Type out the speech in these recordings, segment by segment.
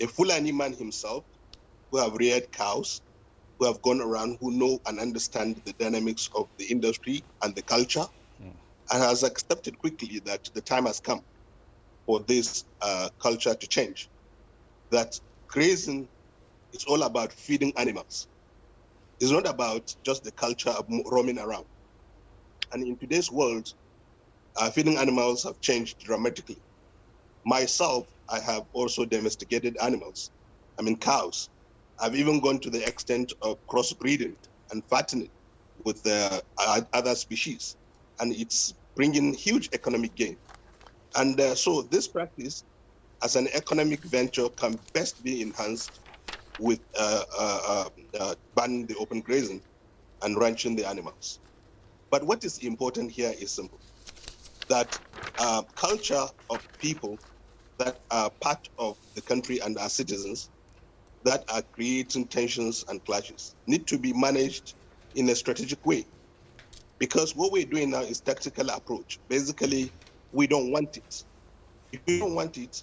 a Fulani man himself who have reared cows, who have gone around, who know and understand the dynamics of the industry and the culture, and has accepted quickly that the time has come for this culture to change. That grazing is all about feeding animals. It's not about just the culture of roaming around. And in today's world, feeding animals have changed dramatically. Myself, I have also domesticated animals. I mean, cows. I've even gone to the extent of crossbreeding and fattening with other species. And it's bringing huge economic gain. And so this practice, as an economic venture, can best be enhanced with banning the open grazing and ranching the animals. But what is important here is simple, that culture of people that are part of the country and our citizens that are creating tensions and clashes need to be managed in a strategic way. Because what we're doing now is tactical approach. Basically, we don't want it. If we don't want it,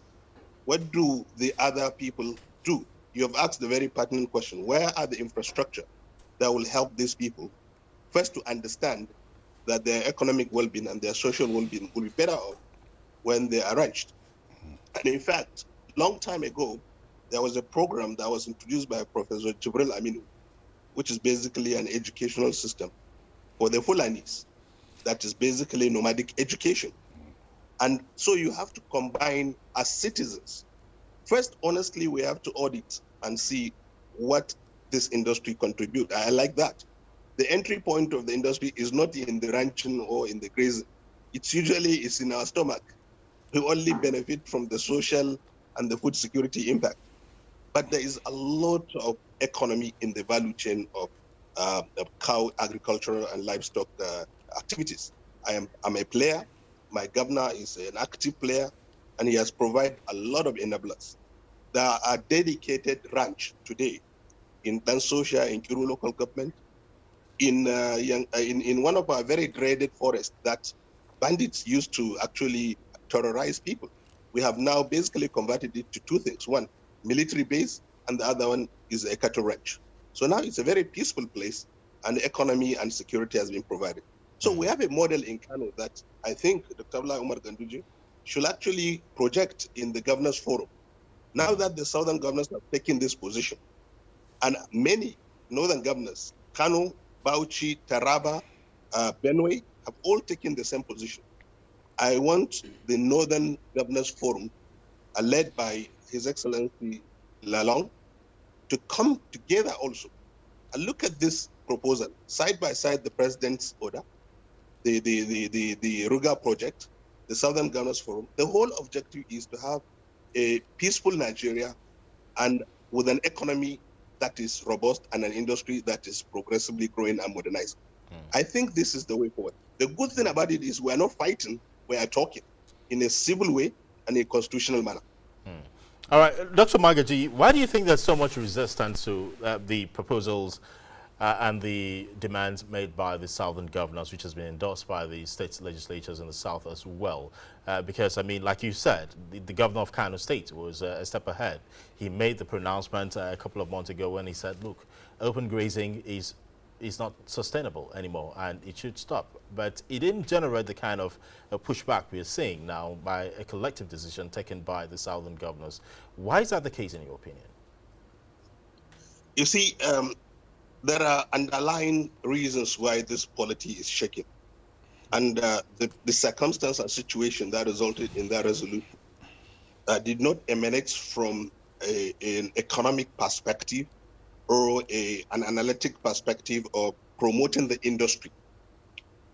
what do the other people do? You have asked the very pertinent question, where are the infrastructure that will help these people first to understand that their economic well-being and their social well-being will be better off when they are ranched? And in fact, long time ago, there was a program that was introduced by Professor Jibril Aminu, which is basically an educational system for the Fulanis. That is basically nomadic education. And so you have to combine as citizens. First, honestly, we have to audit and see what this industry contributes. I like that. The entry point of the industry is not in the ranching or in the grazing. It's usually in our stomach. We only benefit from the social and the food security impact. But there is a lot of economy in the value chain of cow agricultural and livestock activities. I'm a player. My governor is an active player, and he has provided a lot of enablers. There are dedicated ranch today in Tansosha, in Kiru local government, in one of our very dreaded forests that bandits used to actually terrorize people. We have now basically converted it to two things. One, military base, and the other one is a cattle ranch. So now it's a very peaceful place, and economy and security has been provided. So we have a model in Kano that I think Dr. Abdullah Umar Ganduje should actually project in the governors forum. Now that the southern governors have taken this position, and many northern governors, Kano, Bauchi, Taraba, Benue, have all taken the same position. I want the Northern Governors Forum, led by His Excellency Lalong, to come together also and look at this proposal side by side. The President's order, the Ruga project, the Southern Governors Forum. The whole objective is to have a peaceful Nigeria and with an economy that is robust and an industry that is progressively growing and modernizing. I think this is the way forward. The good thing about it is we are not fighting, we are talking in a civil way and a constitutional manner. All right, Dr. Magaji, why do you think there's so much resistance to the proposals and the demands made by the southern governors, which has been endorsed by the state legislatures in the south as well? Because, I mean, like you said, the governor of Kano State was a step ahead. He made the pronouncement a couple of months ago when he said, look, open grazing is not sustainable anymore and it should stop. But it didn't generate the kind of pushback we're seeing now by a collective decision taken by the southern governors. Why is that the case in your opinion? You see, there are underlying reasons why this polity is shaking. And the circumstance and situation that resulted in that resolution did not emanate from an economic perspective or an analytic perspective of promoting the industry.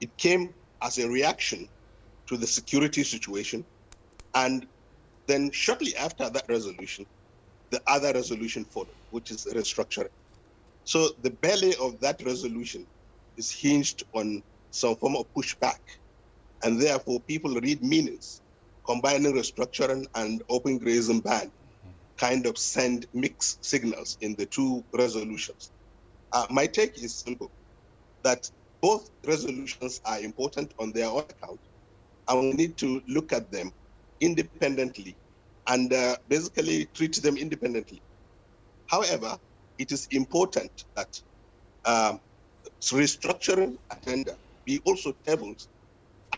It came as a reaction to the security situation. And then shortly after that resolution, the other resolution followed, which is restructuring. So the belly of that resolution is hinged on some form of pushback. And therefore, people read meanings, combining restructuring and open grazing ban kind of send mixed signals in the two resolutions. My take is simple, that both resolutions are important on their own account, and we need to look at them independently and basically treat them independently. However, it is important that restructuring agenda be also tabled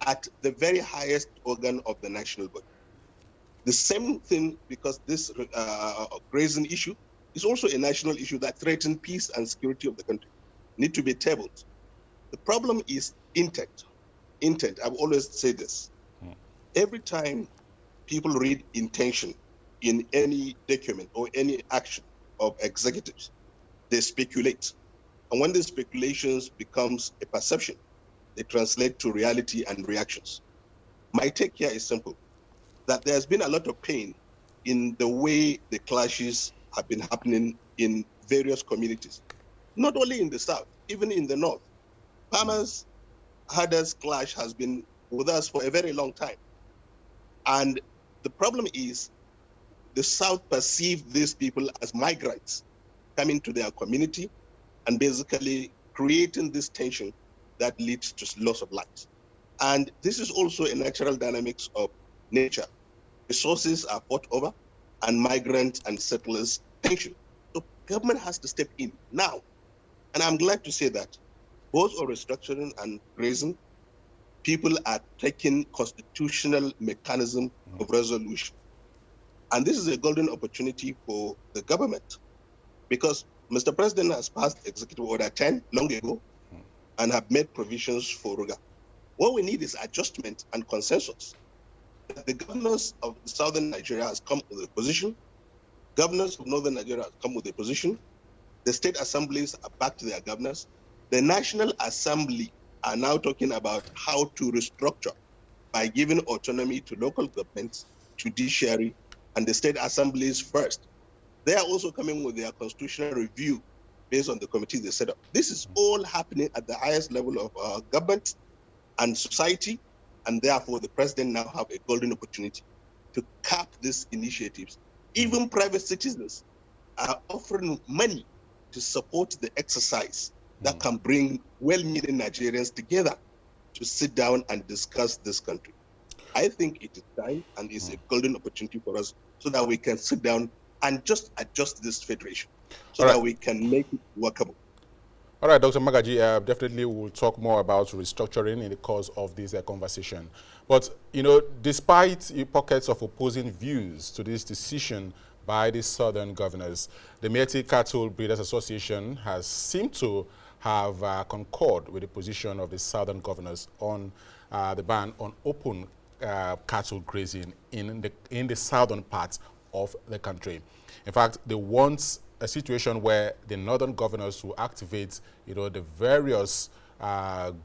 at the very highest organ of the national body. The same thing, because this grazing issue is also a national issue that threatens peace and security of the country, need to be tabled. The problem is intent. Intent, I've always said this. Every time people read intention in any document or any action of executives, they speculate. And when the speculations becomes a perception, they translate to reality and reactions. My take here is simple, that there's been a lot of pain in the way the clashes have been happening in various communities, not only in the South, even in the North. Farmers, herders clash has been with us for a very long time. And the problem is the South perceive these people as migrants coming to their community and basically creating this tension that leads to loss of lives. And this is also a natural dynamics of nature. Resources are fought over, and migrants and settlers tension. So government has to step in now. And I'm glad to say that both on restructuring and grazing, people are taking constitutional mechanism of resolution. And this is a golden opportunity for the government, because Mr. President has passed Executive Order 10 long ago and have made provisions for Ruga. What we need is adjustment and consensus. The governors of southern Nigeria has come with a position. Governors of northern Nigeria have come with a position. The state assemblies are back to their governors. The National Assembly are now talking about how to restructure by giving autonomy to local governments, judiciary, and the state assemblies first. They are also coming with their constitutional review based on the committee they set up. This is all happening at the highest level of government and society, and therefore the president now have a golden opportunity to cap these initiatives. Even private citizens are offering money to support the exercise that can bring well-meaning Nigerians together to sit down and discuss this country. I think it is time, and it's a golden opportunity for us so that we can sit down and just adjust this federation so that we can make it workable. All right, Dr. Magaji, definitely we'll talk more about restructuring in the course of this conversation. But, you know, despite pockets of opposing views to this decision by the southern governors, the Mieti Cattle Breeders Association has seemed to have concurred with the position of the southern governors on the ban on open cattle grazing in the southern parts of the country. In fact, they want a situation where the northern governors will activate, you know, the various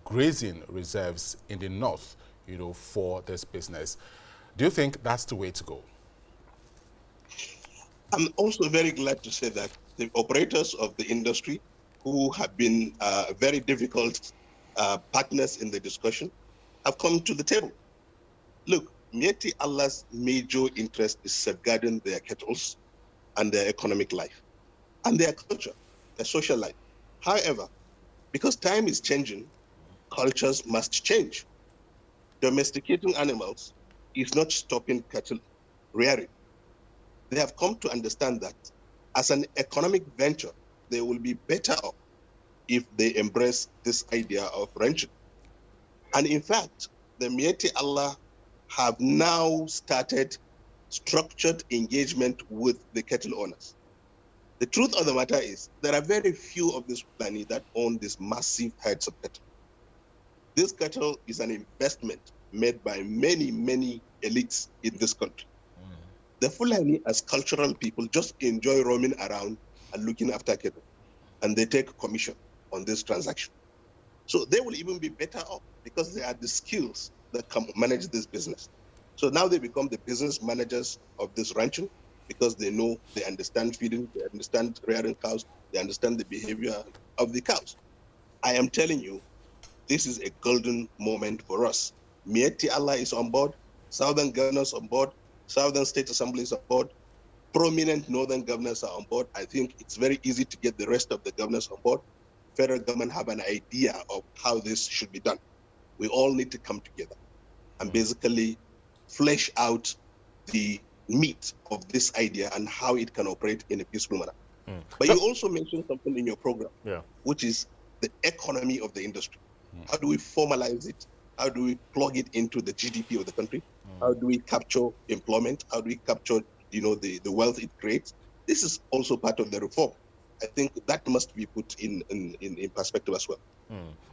grazing reserves in the north, you know, for this business. Do you think that's the way to go? I'm also very glad to say that the operators of the industry, who have been very difficult partners in the discussion, have come to the table. Look, Mieti Allah's major interest is safeguarding their kettles and their economic life and their culture, their social life. However, because time is changing, cultures must change. Domesticating animals is not stopping cattle rearing. They have come to understand that as an economic venture, they will be better off if they embrace this idea of ranching. And in fact, the Mieti Allah have now started structured engagement with the cattle owners. The truth of the matter is there are very few of this planet that own these massive herds of cattle. This cattle is an investment made by many, many elites in this country. The Fulani, as cultural people, just enjoy roaming around and looking after cattle, and they take commission on this transaction. So they will even be better off because they are the skills that can manage this business. So now they become the business managers of this ranching because they know, they understand feeding, they understand rearing cows, they understand the behavior of the cows. I am telling you, this is a golden moment for us. Mieti Allah is on board, southern governors on board, southern state assemblies on board, prominent northern governors are on board. I think it's very easy to get the rest of the governors on board. Federal government have an idea of how this should be done. We all need to come together and basically flesh out the meat of this idea and how it can operate in a peaceful manner. But you also mentioned something in your program, which is the economy of the industry. How do we formalize it? How do we plug it into the GDP of the country? How do we capture employment? How do we capture, the wealth it creates? This is also part of the reform. I think that must be put in perspective as well.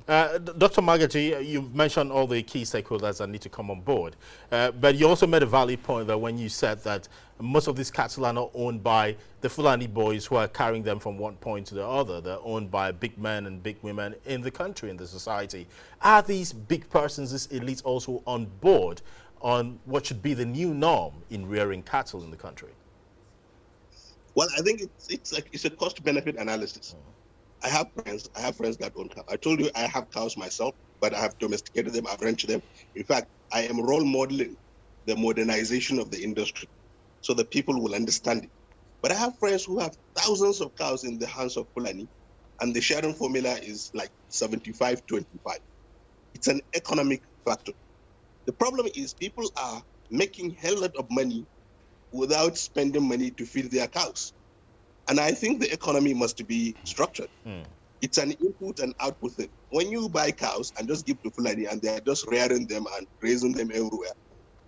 Dr. Magaji, you've mentioned all the key stakeholders that need to come on board, but you also made a valid point that when you said that most of these cattle are not owned by the Fulani boys who are carrying them from one point to the other. They're owned by big men and big women in the country, in the society. Are these big persons, these elites, also on board on what should be the new norm in rearing cattle in the country? Well, I think it's a cost-benefit analysis. I have friends that own cows. I told you I have cows myself, but I have domesticated them, I've ranched them. In fact, I am role modeling the modernization of the industry so that people will understand it. But I have friends who have thousands of cows in the hands of Fulani, and the sharing formula is like 75-25. It's an economic factor. The problem is people are making a hell lot of money without spending money to feed their cows. And I think the economy must be structured. It's an input and output thing. When you buy cows and just give to Fulani and they're just rearing them and raising them everywhere,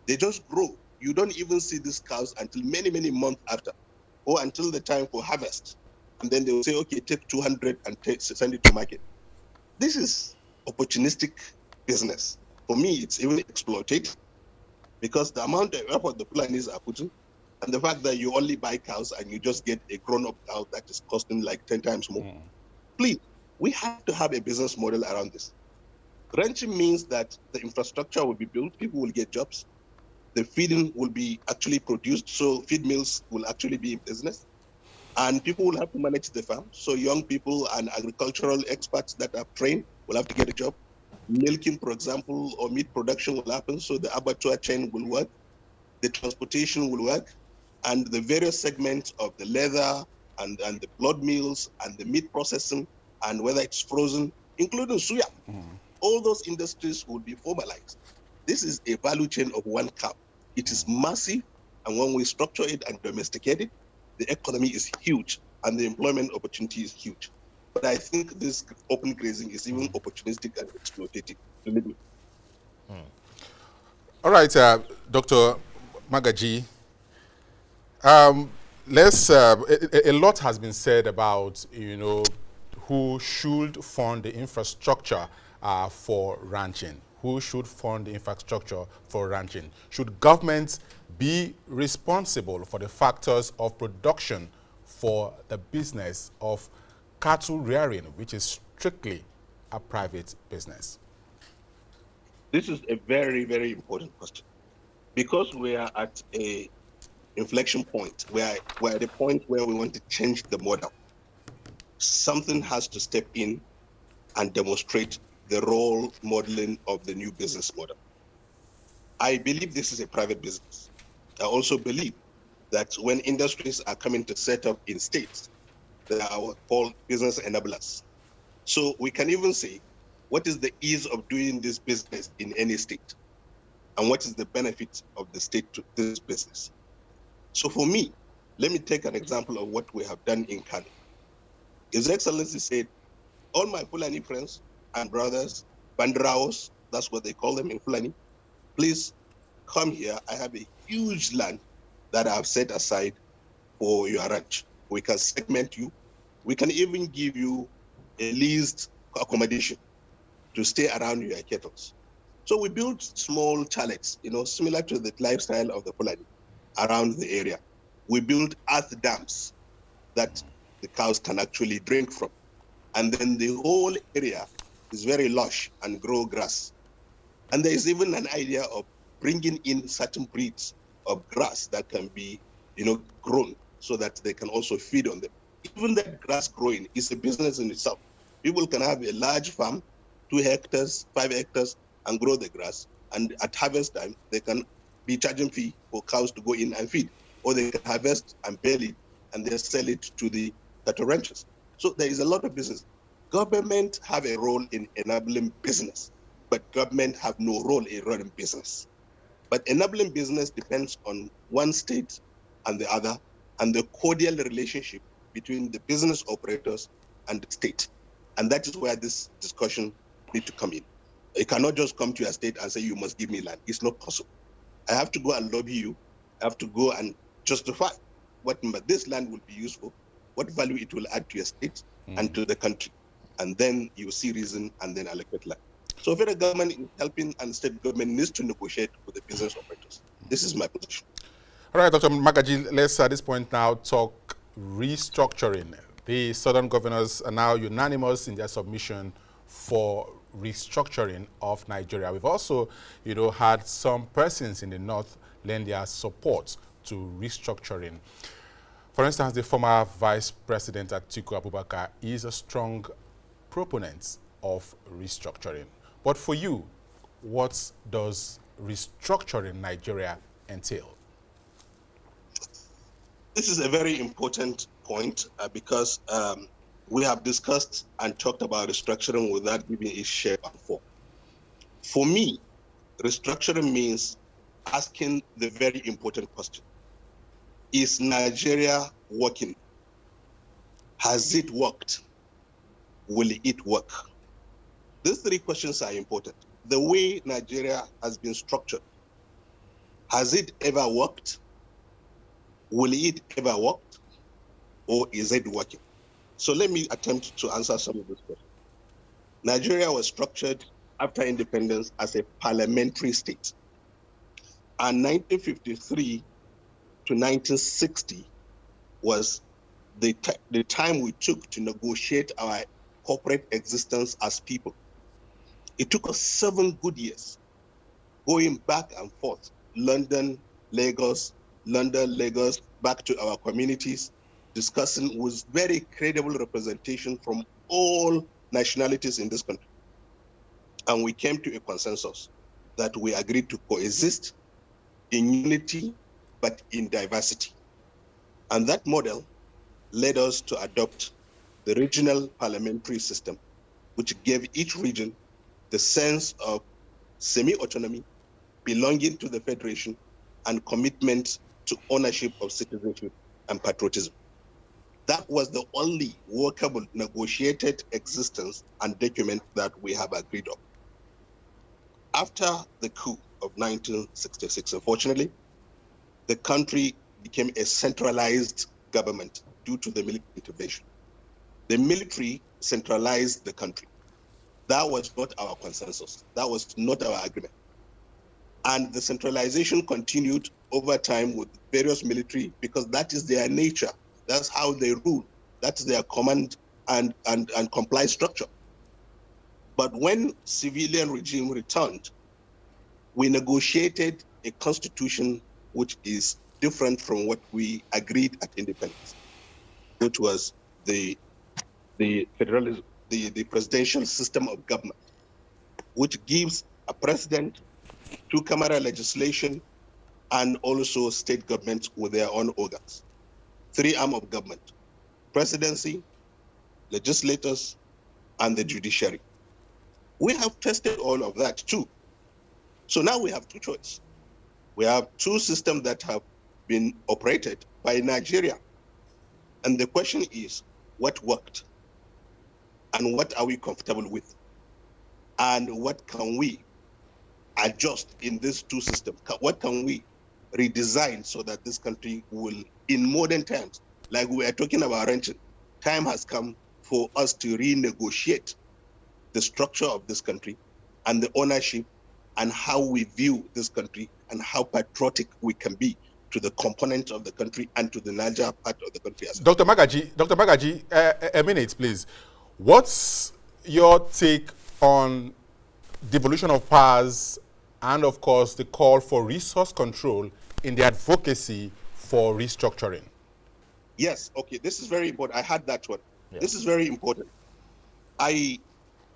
they just grow. You don't even see these cows until many, many months after, or until the time for harvest. And then they will say, okay, take 200 and send it to market. This is opportunistic business. For me, it's even exploitative because the amount of effort the Fulanis are putting, and the fact that you only buy cows and you just get a grown-up cow that is costing like 10 times more. Please, we have to have a business model around this. Ranching means that the infrastructure will be built, people will get jobs, the feeding will be actually produced, so feed mills will actually be in business, and people will have to manage the farm. So young people and agricultural experts that are trained will have to get a job. Milking, for example, or meat production will happen, so the abattoir chain will work, the transportation will work, and the various segments of the leather and the blood mills and the meat processing, and whether it's frozen, including suya, all those industries will be formalized. This is a value chain of one cow. It is massive, and when we structure it and domesticate it, the economy is huge, and the employment opportunity is huge. But I think this open grazing is even opportunistic and exploitative. All right, Dr. Magaji. A lot has been said about, who should fund the infrastructure for ranching. Who should fund the infrastructure for ranching? Should governments be responsible for the factors of production for the business of cattle rearing, which is strictly a private business? This is a very, very important question because we are at a inflection point. We're at a point where we want to change the model. Something has to step in and demonstrate the role modeling of the new business model. I believe this is a private business. I also believe that when industries are coming to set up in states, they are called business enablers. So we can even say, what is the ease of doing this business in any state? And what is the benefit of the state to this business? So for me, let me take an example of what we have done in Kano. His Excellency said, all my Fulani friends and brothers, Bandraos, that's what they call them in Fulani, please come here. I have a huge land that I have set aside for your ranch. We can segment you. We can even give you a leased accommodation to stay around your cattle. So we built small chalets, similar to the lifestyle of the Fulani around the area. We built earth dams that the cows can actually drink from. And then the whole area is very lush and grow grass. And there is even an idea of bringing in certain breeds of grass that can be, grown so that they can also feed on them. Even that grass growing is a business in itself. People can have a large farm, 2 hectares, 5 hectares, and grow the grass. And at harvest time, they can be charging fee for cows to go in and feed, or they can harvest and bale it and then sell it to the cattle ranchers. So there is a lot of business. Government have a role in enabling business, but government have no role in running business. But enabling business depends on one state and the other, and the cordial relationship between the business operators and the state. And that is where this discussion needs to come in. You cannot just come to your state and say, you must give me land. It's not possible. I have to go and lobby you. I have to go and justify what this land will be used for, what value it will add to your state and to the country. And then you see reason and then allocate land. So federal government is helping and state government needs to negotiate with the business operators. This is my position. All right, Dr. Magaji, let's at this point now talk restructuring. The Southern governors are now unanimous in their submission for restructuring of Nigeria. We've also, had some persons in the North lend their support to restructuring. For instance, the former Vice President Atiku Abubakar is a strong proponent of restructuring. But for you, what does restructuring Nigeria entail? This is a very important point because we have discussed and talked about restructuring without giving it shape and form. For me, restructuring means asking the very important question. Is Nigeria working? Has it worked? Will it work? These three questions are important. The way Nigeria has been structured, has it ever worked? Will it ever work? Or is it working? So let me attempt to answer some of these questions. Nigeria was structured after independence as a parliamentary state. And 1953 to 1960 was the time we took to negotiate our corporate existence as people. It took us 7 good years, going back and forth, London, Lagos, back to our communities, discussing with very credible representation from all nationalities in this country. And we came to a consensus that we agreed to coexist in unity, but in diversity. And that model led us to adopt the regional parliamentary system, which gave each region the sense of semi-autonomy, belonging to the federation, and commitment to ownership of citizenship and patriotism. That was the only workable negotiated existence and document that we have agreed on. After the coup of 1966, unfortunately, the country became a centralized government due to the military intervention. The military centralized the country. That was not our consensus. That was not our agreement. And the centralization continued over time with various military because that is their nature. That's how they rule. That's their command and comply structure. But when civilian regime returned, we negotiated a constitution which is different from what we agreed at independence, which was the federalism, the presidential system of government, which gives a president, 2-camera legislation, and also state governments with their own organs. 3 arms of government: presidency, legislators, and the judiciary. We have tested all of that too. So now we have 2 choices. We have 2 systems that have been operated by Nigeria. And the question is, what worked? And what are we comfortable with? And what can we adjust in these 2 systems? What can we redesign so that this country will, in modern times, like we are talking about renting, time has come for us to renegotiate the structure of this country and the ownership and how we view this country and how patriotic we can be to the component of the country and to the larger part of the country as well. Dr. Magaji, a minute, please. What's your take on devolution of powers and, of course, the call for resource control in the advocacy for restructuring? Yes, okay, this is very important. I had that one. Yeah. This is very important. I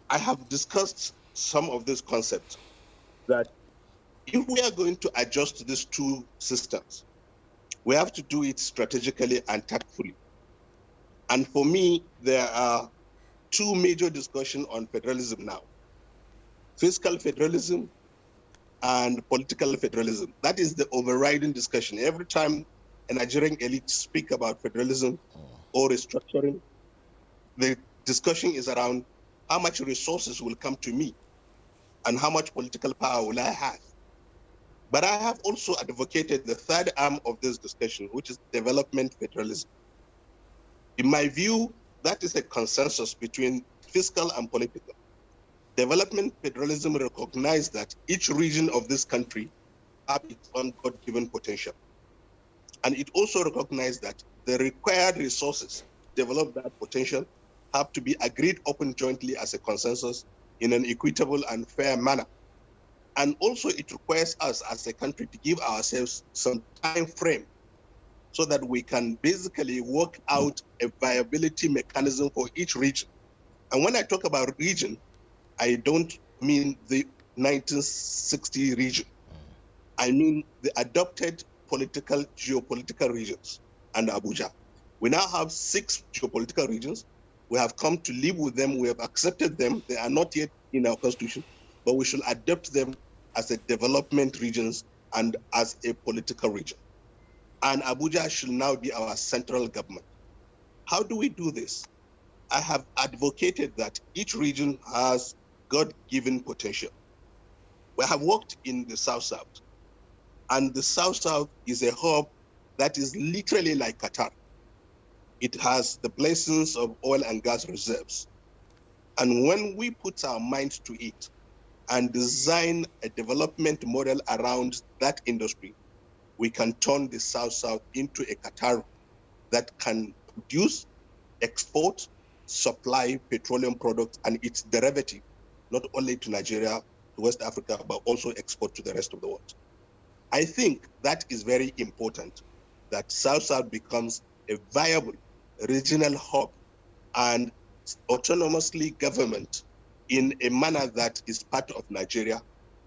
have discussed some of these concepts that if we are going to adjust to these 2 systems, we have to do it strategically and tactfully. And for me, there are 2 major discussions on federalism now: fiscal federalism and political federalism. That is the overriding discussion. Every time a Nigerian elite speak about federalism or restructuring, the discussion is around how much resources will come to me and how much political power will I have. But I have also advocated the third arm of this discussion, which is development federalism. In my view, that is a consensus between fiscal and political. Development federalism recognizes that each region of this country has its own God-given potential. And it also recognizes that the required resources to develop that potential have to be agreed upon jointly as a consensus in an equitable and fair manner. And also it requires us as a country to give ourselves some time frame so that we can basically work out a viability mechanism for each region. And when I talk about region, I don't mean the 1960 region. I mean the adopted political, geopolitical regions and Abuja. We now have 6 geopolitical regions. We have come to live with them. We have accepted them. They are not yet in our constitution, but we should adopt them as a development regions and as a political region. And Abuja should now be our central government. How do we do this? I have advocated that each region has God-given potential. We have worked in the South-South, and the South-South is a hub that is literally like Qatar. It has the blessings of oil and gas reserves. And when we put our minds to it and design a development model around that industry, we can turn the South-South into a Qatar that can produce, export, supply petroleum products and its derivative, not only to Nigeria, to West Africa, but also export to the rest of the world. I think that is very important, that South-South becomes a viable regional hub and autonomously government in a manner that is part of Nigeria,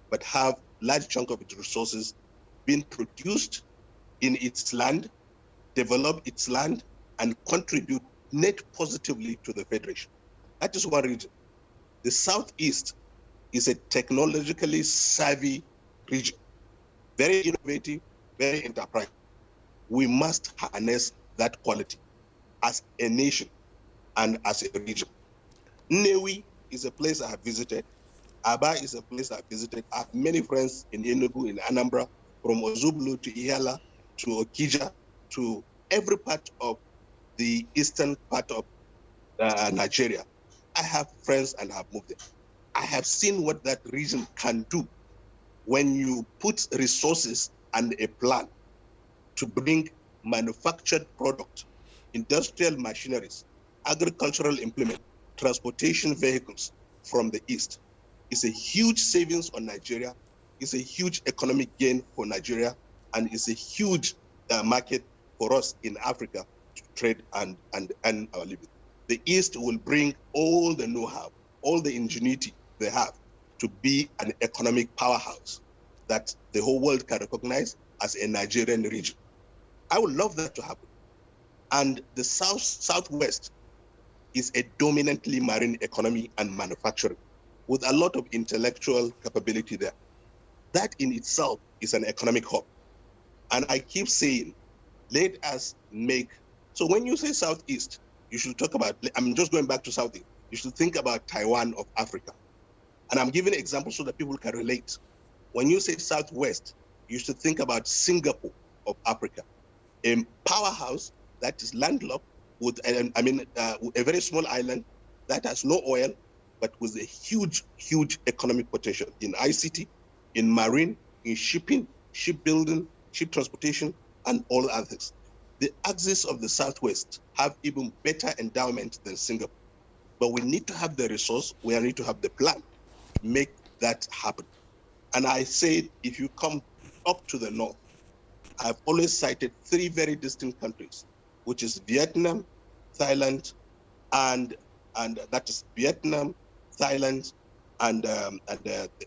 but have large chunk of its resources being produced in its land, develop its land, and contribute net positively to the federation. That is one region. The Southeast is a technologically savvy region, very innovative, very enterprising. We must harness that quality as a nation and as a region. Nnewi is a place I have visited. Aba is a place I have visited. I have many friends in Enugu, in Anambra, from Ozublu to Ihala to Okija to every part of the eastern part of Nigeria. I have friends and have moved there. I have seen what that region can do when you put resources and a plan to bring manufactured product, industrial machineries, agricultural implement, transportation vehicles from the east. It's a huge savings on Nigeria. It's a huge economic gain for Nigeria, and it's a huge market for us in Africa to trade and earn our living. The East will bring all the know-how, all the ingenuity they have to be an economic powerhouse that the whole world can recognize as a Nigerian region. I would love that to happen. And the Southwest is a dominantly marine economy and manufacturing with a lot of intellectual capability there. That in itself is an economic hub. And I keep saying, let us make, so when you say Southeast, you should talk about, I'm just going back to Southeast, you should think about Taiwan of Africa. And I'm giving examples so that people can relate. When you say Southwest, you should think about Singapore of Africa, a powerhouse that is landlocked with, a very small island that has no oil, but with a huge, huge economic potential in ICT, in marine, in shipping, shipbuilding, ship transportation, and all others. The axis of the Southwest have even better endowment than Singapore. But we need to have the resource, we need to have the plan to make that happen. And I said, if you come up to the north, I've always cited 3 very distinct countries, which is Vietnam, Thailand, and that is Vietnam, Thailand, and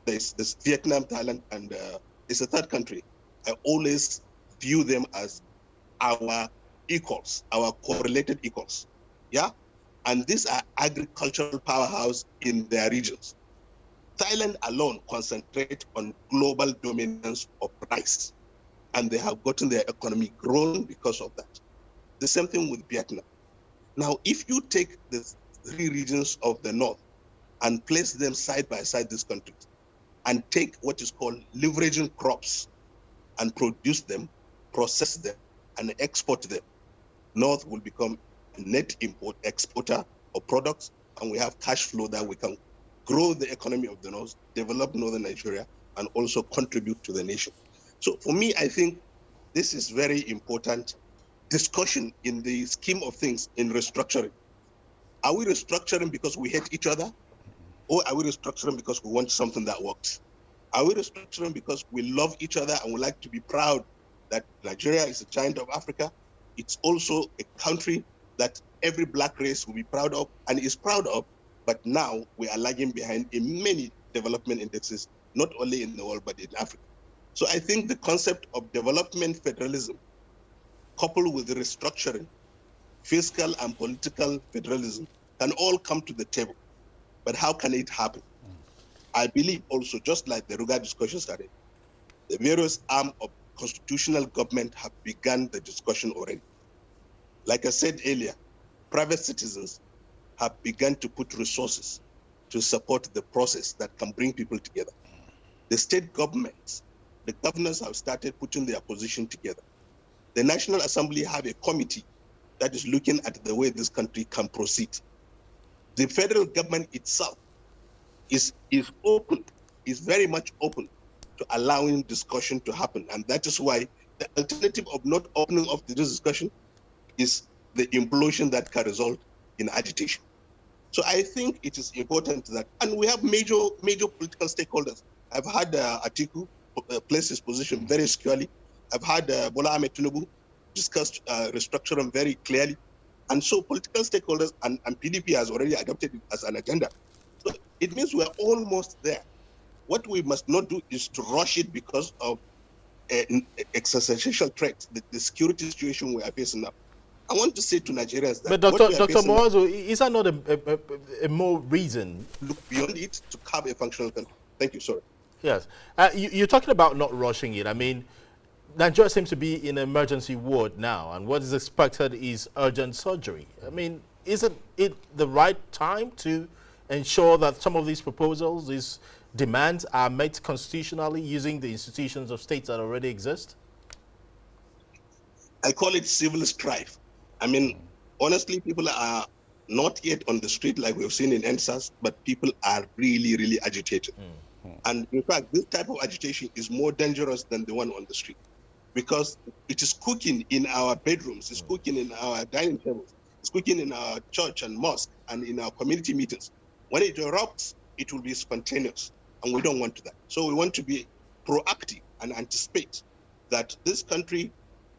there's this Vietnam, Thailand, and it's a third country. I always view them as our equals, our correlated equals, yeah? And these are agricultural powerhouse in their regions. Thailand alone concentrate on global dominance of rice, and they have gotten their economy grown because of that. The same thing with Vietnam. Now, if you take the 3 regions of the North and place them side by side, these countries, and take what is called leveraging crops and produce them, process them, and export them, North will become a net exporter of products, and we have cash flow that we can grow the economy of the North, develop Northern Nigeria, and also contribute to the nation. So for me, I think this is very important discussion in the scheme of things in restructuring. Are we restructuring because we hate each other? Or are we restructuring because we want something that works? Are we restructuring because we love each other and we like to be proud that Nigeria is a giant of Africa? It's also a country that every black race will be proud of and is proud of, but now we are lagging behind in many development indexes, not only in the world, but in Africa. So I think the concept of development federalism, coupled with the restructuring, fiscal and political federalism, can all come to the table. But how can it happen? I believe also, just like the Ruga discussion started, the various arms of constitutional government have begun the discussion already. Like I said earlier, private citizens have begun to put resources to support the process that can bring people together. The state governments, the governors have started putting their position together. The National Assembly have a committee that is looking at the way this country can proceed. The federal government itself is open, is very much open to allowing discussion to happen. And that is why the alternative of not opening up this discussion is the implosion that can result in agitation. So I think it is important that, and we have major political stakeholders. I've had Atiku place his position very securely. I've had Bola Ahmed Tinubu discuss restructuring very clearly. And so political stakeholders and PDP has already adopted it as an agenda. So it means we're almost there. What we must not do is to rush it because of existential threats, the security situation we are facing now. I want to say to Nigerians that... But Dr. Muazu, is that not a more reason? Look beyond it to have a functional country. Thank you, sorry. Yes. You're talking about not rushing it. I mean, Nigeria seems to be in emergency ward now, and what is expected is urgent surgery. I mean, isn't it the right time to ensure that some of these proposals, these demands are met constitutionally using the institutions of states that already exist? I call it civil strife. I mean, honestly, people are not yet on the street like we've seen in NSAS, but people are really, really agitated. And in fact, this type of agitation is more dangerous than the one on the street, because it is cooking in our bedrooms, it's cooking in our dining tables, it's cooking in our church and mosque and in our community meetings. When it erupts, it will be spontaneous, and we don't want that. So we want to be proactive and anticipate that this country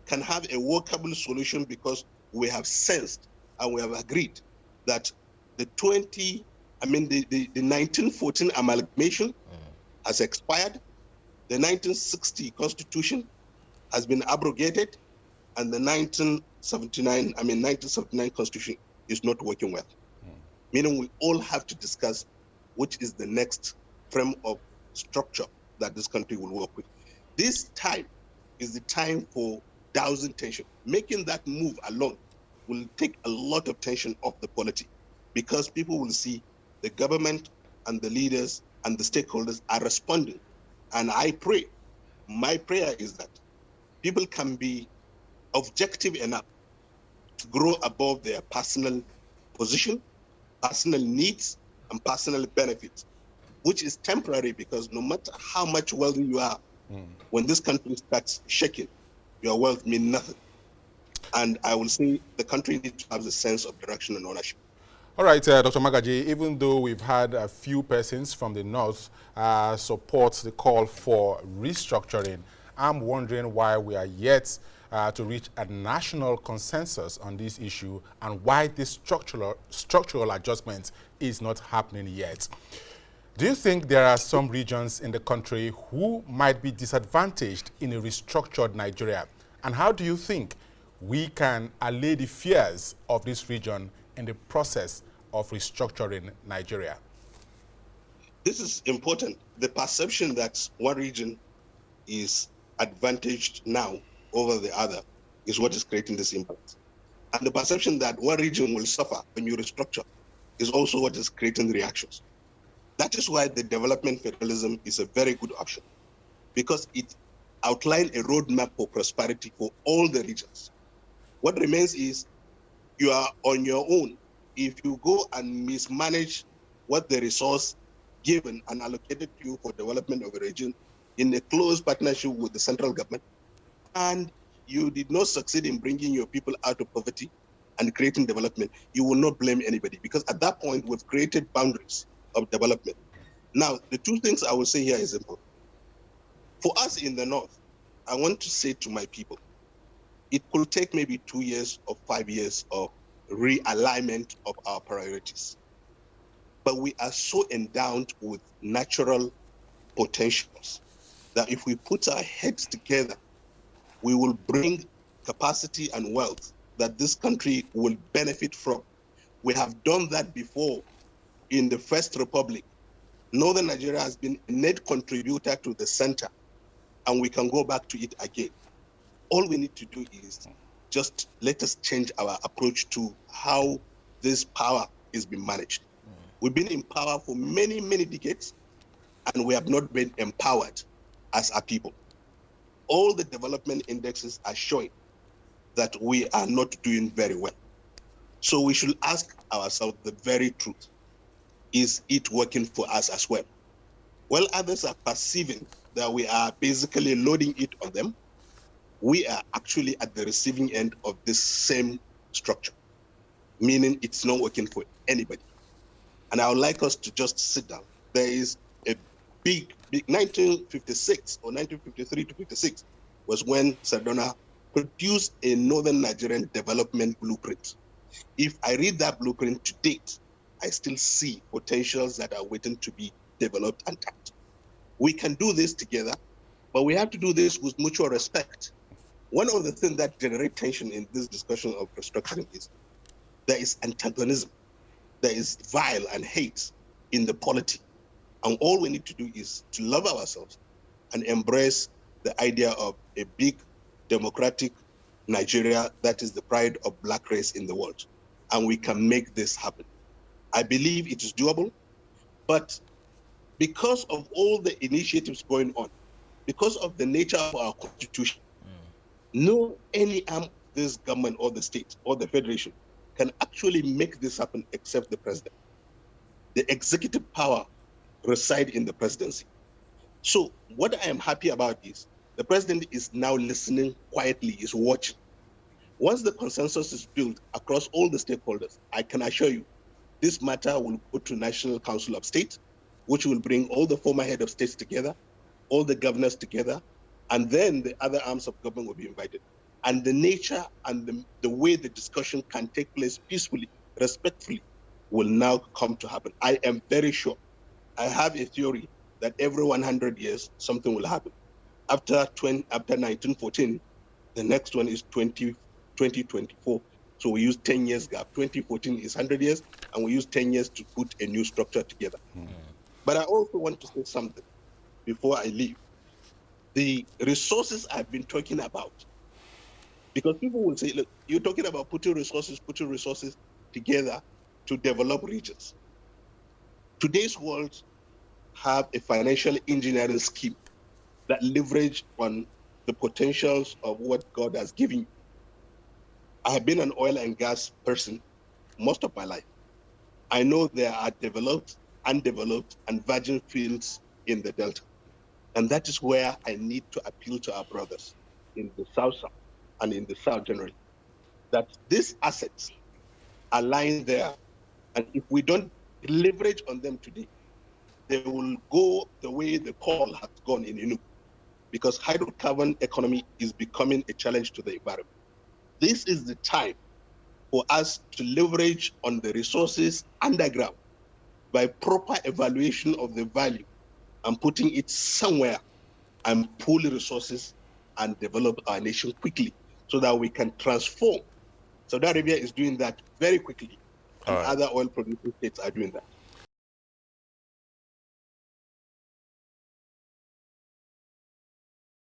can have a workable solution, because we have sensed and we have agreed that the 1914 amalgamation has expired, the 1960 constitution has been abrogated, and the 1979 constitution is not working well. Meaning we all have to discuss which is the next frame of structure that this country will work with. This time is the time for dousing tension. Making that move alone will take a lot of tension off the polity, because people will see the government and the leaders and the stakeholders are responding. And I pray, my prayer is that people can be objective enough to grow above their personal position, personal needs, and personal benefits, which is temporary, because no matter how much wealthy you are, when this country starts shaking, your wealth means nothing. And I will say the country needs to have the sense of direction and ownership. All right, Dr. Magaji, even though we've had a few persons from the North support the call for restructuring, I'm wondering why we are yet to reach a national consensus on this issue, and why this structural adjustment is not happening yet. Do you think there are some regions in the country who might be disadvantaged in a restructured Nigeria? And how do you think we can allay the fears of this region in the process of restructuring Nigeria? this is important. The perception that one region is advantaged now over the other is what is creating this impact. And the perception that one region will suffer when you restructure is also what is creating the reactions. That is why the development federalism is a very good option, because it outlines a roadmap for prosperity for all the regions. What remains is you are on your own. If you go and mismanage what the resource given and allocated to you for development of a region in a close partnership with the central government, and you did not succeed in bringing your people out of poverty and creating development, you will not blame anybody, because at that point we've created boundaries of development. Now, the two things I will say here is important. For us in the North, I want to say to my people, it could take maybe 2 years or 5 years of realignment of our priorities. But we are so endowed with natural potentials that if we put our heads together, we will bring capacity and wealth that this country will benefit from. We have done that before in the First Republic. Northern Nigeria has been a net contributor to the center, and we can go back to it again. All we need to do is just let us change our approach to how this power is being managed. We've been in power for many, many decades, and we have not been empowered as a people. All the development indexes are showing that we are not doing very well. So we should ask ourselves the very truth. Is it working for us as well? While others are perceiving that we are basically loading it on them, we are actually at the receiving end of this same structure, meaning it's not working for anybody. And I would like us to just sit down. There is a big 1956 or 1953 to 56 was when Sardauna produced a Northern Nigerian development blueprint. If I read that blueprint to date, I still see potentials that are waiting to be developed and tapped. We can do this together, but we have to do this with mutual respect. One of the things that generate tension in this discussion of restructuring is there is antagonism, there is vile and hate in the polity. And all we need to do is to love ourselves and embrace the idea of a big democratic Nigeria that is the pride of black race in the world. And we can make this happen. I believe it is doable, but because of all the initiatives going on, because of the nature of our constitution, no any arm of this government or the state or the federation can actually make this happen except the president. The executive power resides in the presidency. So what I am happy about is the president is now listening quietly, is watching. Once the consensus is built across all the stakeholders, I can assure you, this matter will go to National Council of State, which will bring all the former head of states together, all the governors together, and then the other arms of government will be invited. And the nature and the way the discussion can take place peacefully, respectfully, will now come to happen. I am very sure. I have a theory that every 100 years, something will happen. After 1914, the next one is 2024. So we use 10 years gap. 2014 is 100 years, and we use 10 years to put a new structure together. But I also want to say something before I leave. The resources I've been talking about, because people will say, look, you're talking about putting resources together to develop regions. Today's world have a financial engineering scheme that leverage on the potentials of what God has given you. I have been an oil and gas person most of my life. I know there are developed, undeveloped, and virgin fields in the Delta. And that is where I need to appeal to our brothers in the South and in the South generally, that these assets are lying there. And if we don't leverage on them today, they will go the way the coal has gone in Inuk, because hydrocarbon economy is becoming a challenge to the environment. This is the time for us to leverage on the resources underground by proper evaluation of the value and putting it somewhere and pool resources and develop our nation quickly so that we can transform. Saudi Arabia is doing that very quickly, and other oil producing states are doing that.